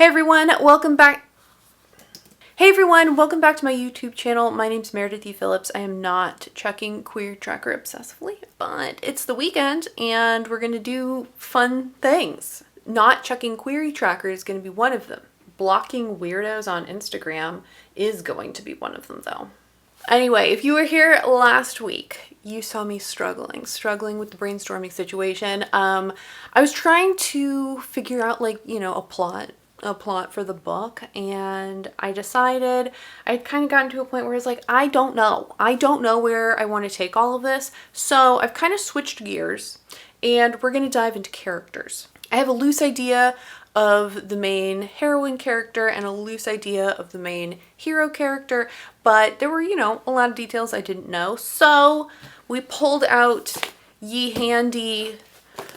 Hey everyone, welcome back. Hey everyone, welcome back to my YouTube channel. My name's Meredith E. Phillips. I am not checking Queer Tracker obsessively, but it's the weekend and we're going to do fun things. Not checking Query Tracker is going to be one of them. Blocking weirdos on Instagram is going to be one of them though. Anyway, if you were here last week, you saw me struggling with the brainstorming situation. I was trying to figure out a plot for the book, and I decided I'd kind of gotten to a point where it's like, I don't know where I want to take all of this. So I've kind of switched gears and we're going to dive into characters. I have a loose idea of the main heroine character and a loose idea of the main hero character, but there were, a lot of details I didn't know. So we pulled out ye handy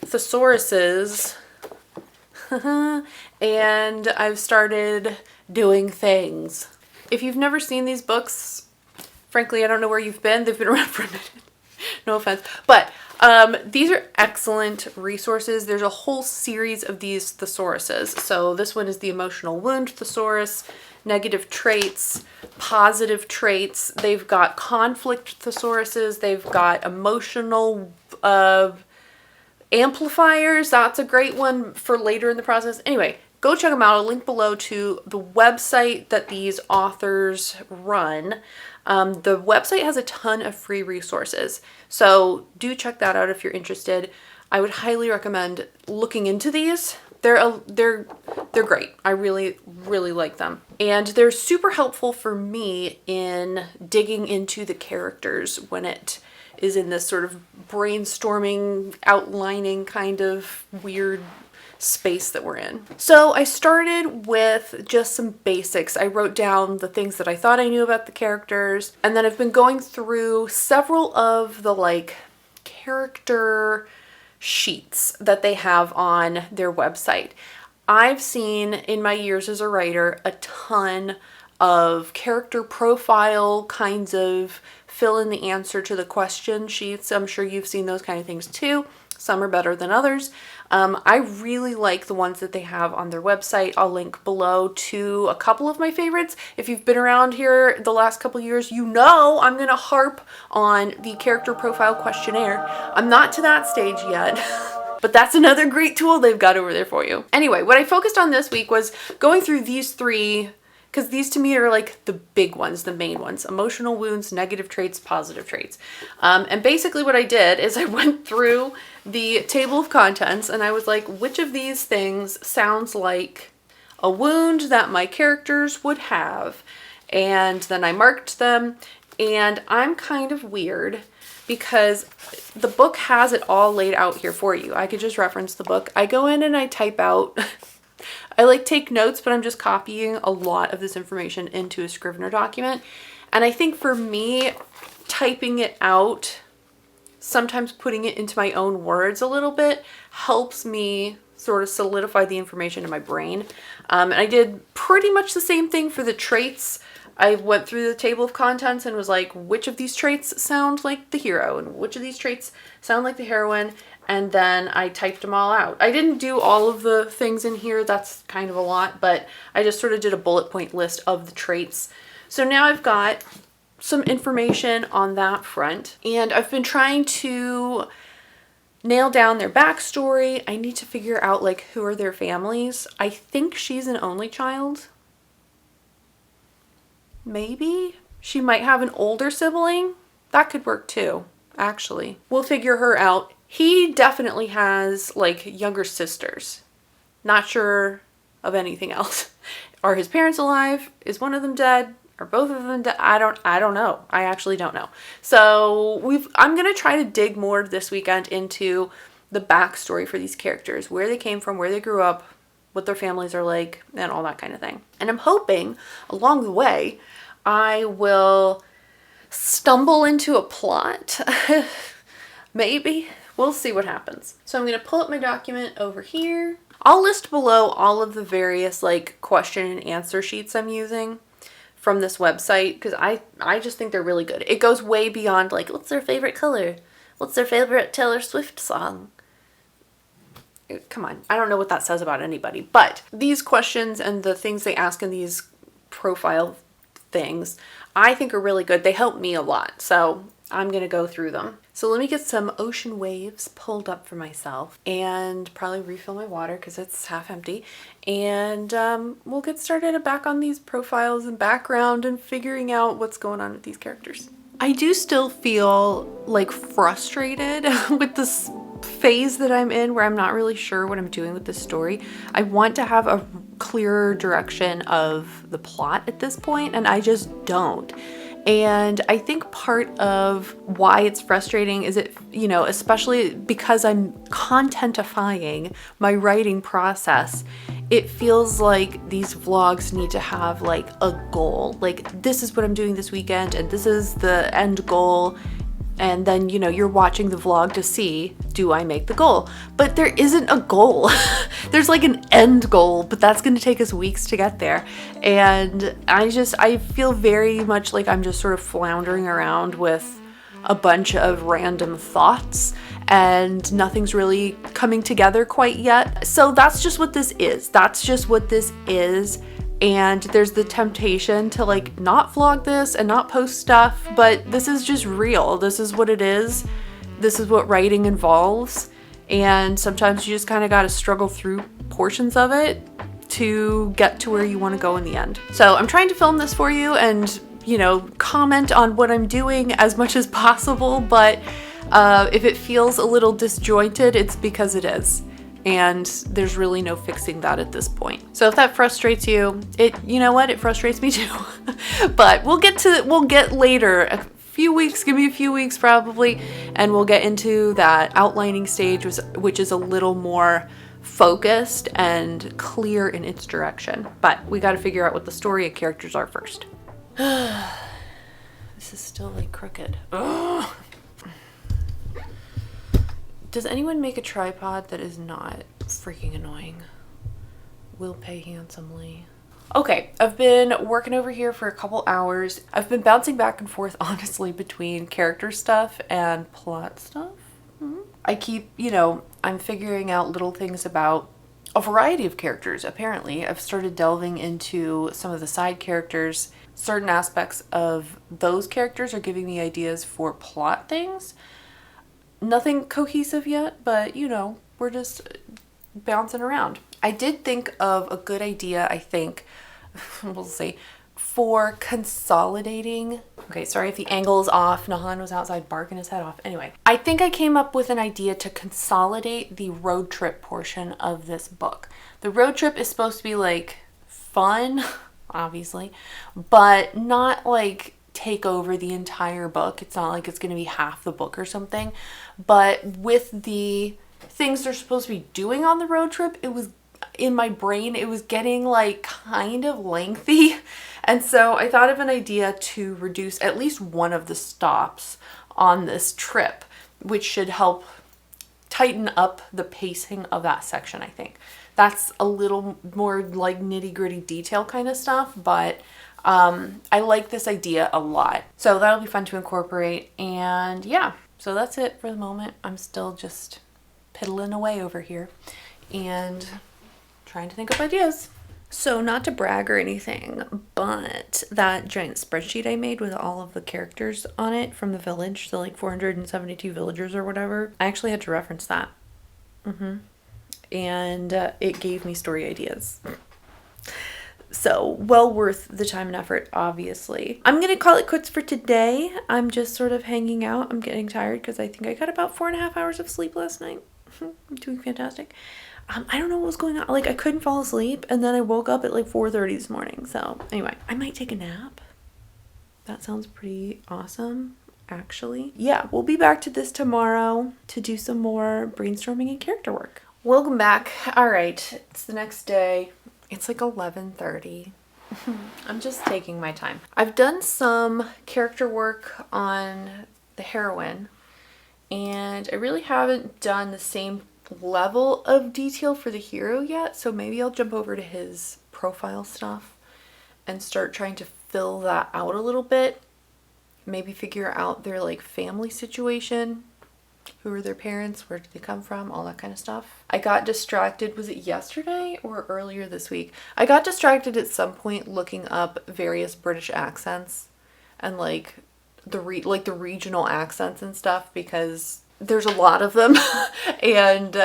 thesauruses and I've started doing things. If you've never seen these books, frankly, I don't know where you've been. They've been around for a minute. No offense. But these are excellent resources. There's a whole series of these thesauruses. So this one is the emotional wound thesaurus, negative traits, positive traits. They've got conflict thesauruses. They've got emotional amplifiers. That's a great one for later in the process. Anyway, go check them out. I'll link below to the website that these authors run. The website has a ton of free resources, so do check that out if you're interested. I would highly recommend looking into these. They're great. I really like them, and they're super helpful for me in digging into the characters when it is in this sort of brainstorming, outlining kind of weird space that we're in. So I started with just some basics. I wrote down the things that I thought I knew about the characters, and then I've been going through several of the character sheets that they have on their website. I've seen in my years as a writer a ton of character profile kinds of fill in the answer to the question sheets. I'm sure you've seen those kind of things too. Some are better than others. I really like the ones that they have on their website. I'll link below to a couple of my favorites. If you've been around here the last couple years, you know I'm going to harp on the character profile questionnaire. I'm not to that stage yet. But that's another great tool they've got over there for you. Anyway, what I focused on this week was going through these three, because these to me are like the big ones, the main ones: emotional wounds, negative traits, positive traits. And basically what I did is I went through the table of contents and I was like, which of these things sounds like a wound that my characters would have? And then I marked them, and I'm kind of weird because the book has it all laid out here for you. I could just reference the book. I go in and I type out I take notes, but I'm just copying a lot of this information into a Scrivener document. And I think for me, typing it out, sometimes putting it into my own words a little bit, helps me sort of solidify the information in my brain. And I did pretty much the same thing for the traits. I went through the table of contents and was like, which of these traits sound like the hero and which of these traits sound like the heroine? And then I typed them all out. I didn't do all of the things in here. That's kind of a lot, but I just sort of did a bullet point list of the traits. So now I've got some information on that front, and I've been trying to nail down their backstory. I need to figure out who are their families. I think she's an only child. Maybe she might have an older sibling. That could work too, actually. We'll figure her out. He definitely has younger sisters. Not sure of anything else. Are his parents alive? Is one of them dead? Are both of them dead? I don't know. I actually don't know. So I'm going to try to dig more this weekend into the backstory for these characters, where they came from, where they grew up, what their families are like, and all that kind of thing. And I'm hoping along the way I will stumble into a plot. Maybe. We'll see what happens. So I'm going to pull up my document over here. I'll list below all of the various question and answer sheets I'm using from this website, because I just think they're really good. It goes way beyond what's their favorite color? What's their favorite Taylor Swift song? come on, I don't know what that says about anybody, but these questions and the things they ask in these profile things, I think are really good. They help me a lot, so I'm gonna go through them. So let me get some ocean waves pulled up for myself and probably refill my water because it's half empty. And we'll get started back on these profiles and background and figuring out what's going on with these characters. I do still feel like frustrated with this phase that I'm in where I'm not really sure what I'm doing with this story. I want to have a clearer direction of the plot at this point, and I just don't. And I think part of why it's frustrating is it, you know, especially because I'm contentifying my writing process, it feels like these vlogs need to have like a goal. Like, this is what I'm doing this weekend and this is the end goal. And then, you know, you're watching the vlog to see, do I make the goal? But there isn't a goal. There's like an end goal, but that's going to take us weeks to get there. And I feel very much like I'm just sort of floundering around with a bunch of random thoughts and nothing's really coming together quite yet. So that's just what this is. That's just what this is. And there's the temptation to like not vlog this and not post stuff, but this is just real. This is what it is. This is what writing involves. And sometimes you just kind of got to struggle through portions of it to get to where you want to go in the end. So I'm trying to film this for you and, you know, comment on what I'm doing as much as possible. But if it feels a little disjointed, it's because it is. And there's really no fixing that at this point. So if that frustrates you, you know what, it frustrates me too. But we'll get later, a few weeks, give me a few weeks probably, and we'll get into that outlining stage, which is a little more focused and clear in its direction. But we got to figure out what the story and characters are first. This is still like crooked. Ugh. Does anyone make a tripod that is not freaking annoying? Will pay handsomely. Okay, I've been working over here for a couple hours. I've been bouncing back and forth, honestly, between character stuff and plot stuff. I keep, you know, I'm figuring out little things about a variety of characters, apparently. I've started delving into some of the side characters. Certain aspects of those characters are giving me ideas for plot things. Nothing cohesive yet, but you know, we're just bouncing around. I did think of a good idea, I think, we'll see, for consolidating. Okay, sorry if the angle is off. Nahan was outside barking his head off. Anyway, I think I came up with an idea to consolidate the road trip portion of this book. The road trip is supposed to be like fun, obviously, but not like take over the entire book. It's not like it's going to be half the book or something, but with the things they're supposed to be doing on the road trip, it was in my brain, it was getting like kind of lengthy. And so I thought of an idea to reduce at least one of the stops on this trip, which should help tighten up the pacing of that section. I think that's a little more like nitty-gritty detail kind of stuff, but I like this idea a lot. So that'll be fun to incorporate. And yeah, so that's it for the moment. I'm still just piddling away over here and trying to think of ideas. So not to brag or anything, but that giant spreadsheet I made with all of the characters on it from the village, so like 472 villagers or whatever, I actually had to reference that. And it gave me story ideas. So well worth the time and effort, obviously. I'm going to call it quits for today. I'm just sort of hanging out. I'm getting tired because I think I got about 4.5 hours of sleep last night. I'm doing fantastic. I don't know what was going on. Like, I couldn't fall asleep, and then I woke up at like 4:30 this morning. So anyway, I might take a nap. That sounds pretty awesome, actually. Yeah, we'll be back to this tomorrow to do some more brainstorming and character work. Welcome back. All right, it's the next day. It's like 11:30. I'm just taking my time. I've done some character work on the heroine, and I really haven't done the same level of detail for the hero yet, so maybe I'll jump over to his profile stuff and start trying to fill that out a little bit. Maybe figure out their like family situation Who are their parents? Where did they come from? All that kind of stuff. I got distracted. Was it yesterday or earlier this week? I got distracted at some point looking up various British accents and like the regional accents and stuff, because there's a lot of them. And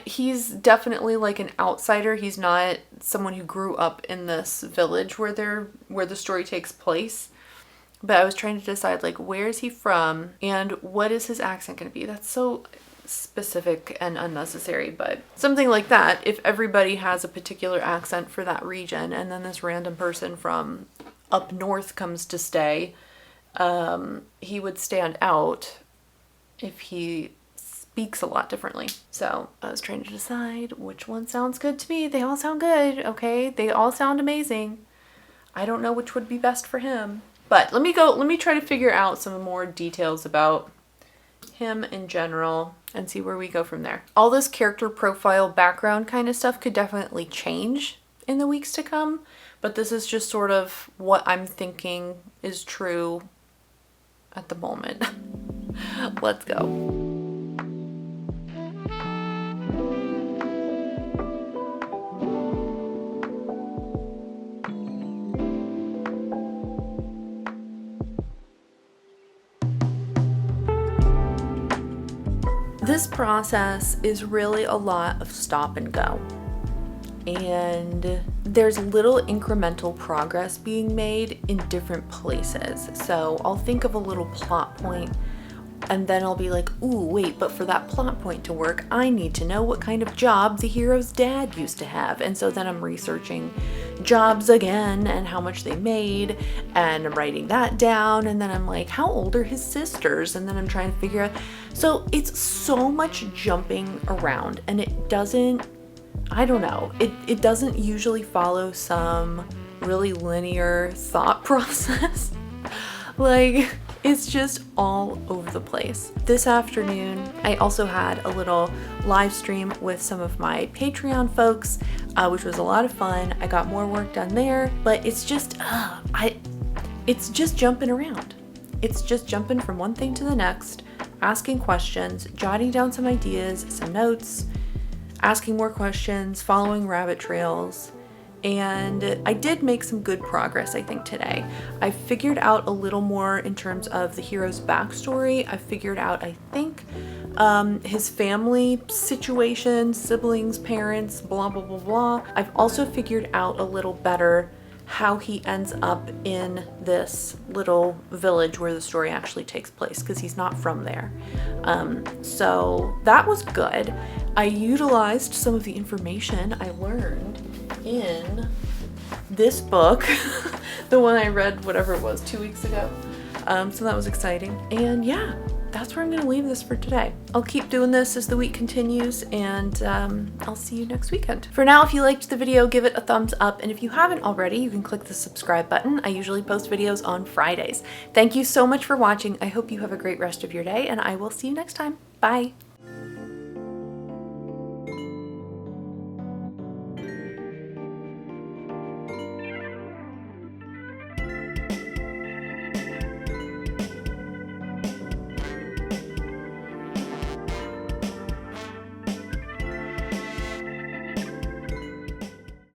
he's definitely like an outsider. He's not someone who grew up in this village where the story takes place. But I was trying to decide, like, where is he from and what is his accent going to be? That's so specific and unnecessary, but something like that. If everybody has a particular accent for that region and then this random person from up north comes to stay, he would stand out if he speaks a lot differently. So I was trying to decide which one sounds good to me. They all sound good, okay? They all sound amazing. I don't know which would be best for him. But let me try to figure out some more details about him in general and see where we go from there. All this character profile background kind of stuff could definitely change in the weeks to come, but this is just sort of what I'm thinking is true at the moment. Let's go. This process is really a lot of stop and go, and there's little incremental progress being made in different places. So I'll think of a little plot point and then I'll be like, ooh, wait, but for that plot point to work, I need to know what kind of job the hero's dad used to have. And so then I'm researching jobs again and how much they made, and I'm writing that down, and then I'm like, how old are his sisters? And then I'm trying to figure out. So it's so much jumping around, and it doesn't, I don't know, it doesn't usually follow some really linear thought process. Like, it's just all over the place. This afternoon, I also had a little live stream with some of my Patreon folks, which was a lot of fun. I got more work done there, but it's just, it's just jumping around. It's just jumping from one thing to the next, asking questions, jotting down some ideas, some notes, asking more questions, following rabbit trails. And I did make some good progress, I think, today. I figured out a little more in terms of the hero's backstory. I figured out, I think, his family situation, siblings, parents, blah, blah, blah, blah. I've also figured out a little better how he ends up in this little village where the story actually takes place, because he's not from there. So that was good. I utilized some of the information I learned in this book, the one I read, whatever it was, 2 weeks ago. So that was exciting. And yeah, that's where I'm going to leave this for today. I'll keep doing this as the week continues, and I'll see you next weekend. For now, if you liked the video, give it a thumbs up. And if you haven't already, you can click the subscribe button. I usually post videos on Fridays. Thank you so much for watching. I hope you have a great rest of your day, and I will see you next time. Bye.